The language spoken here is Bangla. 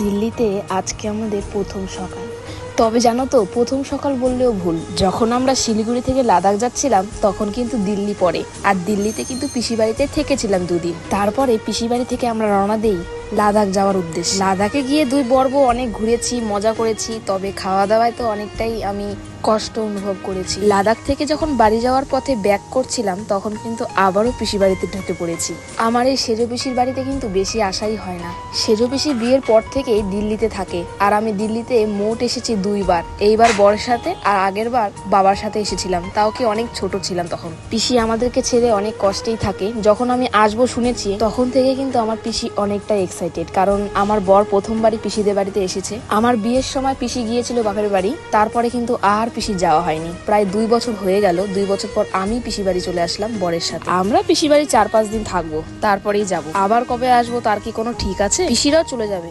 দিল্লিতে আজকে আমাদের প্রথম সকাল। তবে জানো তো, প্রথম সকাল বললেও ভুল। যখন আমরা শিলিগুড়ি থেকে লাদাখ যাচ্ছিলাম তখন কিন্তু দিল্লি পড়ে, আর দিল্লিতে কিন্তু পিসি বাড়িতে থেকেছিলাম 2 দিন। তারপরে পিসি বাড়ি থেকে আমরা রওনা দেই লাদাখ যাওয়ার উদ্দেশ্যে। লাদাখে গিয়ে 2 পর্ব অনেক ঘুরেছি, মজা করেছি, তবে খাওয়া দাওয়ায় তো অনেকটাই আমি কষ্ট অনুভব করেছি। লাদাখ থেকে যখন বাড়ি যাওয়ার পথে ব্যাক করছিলাম তখন কিন্তু আবারও পিসি বাড়িতে ঢুকে পড়েছি। আমার এই সেজো পিসির বাড়িতে কিন্তু বেশি আশাই হয় না। সেজো পিসি বিয়ের পর থেকেই দিল্লিতে থাকে, আর আমি দিল্লিতে মোট এসেছি 2 বার। এইবার বরের সাথে, আর আগের বার বাবার সাথে এসেছিলাম, তাও কি অনেক ছোট ছিলাম তখন। পিসি আমাদেরকে ছেড়ে অনেক কষ্টেই থাকে। যখন আমি আসবো শুনেছি তখন থেকে কিন্তু আমার পিসি অনেকটা এক্সাইটেড, কারণ আমার বর প্রথমবারই পিসিদের বাড়িতে এসেছে। আমার বিয়ের সময় পিসি গিয়েছিল বাপের বাড়ি, তারপরে কিন্তু আর পিসি যাওয়া হয়নি। প্রায় 2 বছর হয়ে গেল। 2 বছর পর আমি পিসি বাড়ি চলে আসলাম বরের সাথে। আমরা পিসি বাড়ি 4-5 দিন থাকবো, তারপরেই যাব। আবার কবে আসবো তার কি কোনো ঠিক আছে? পিসিরাও চলে যাবে।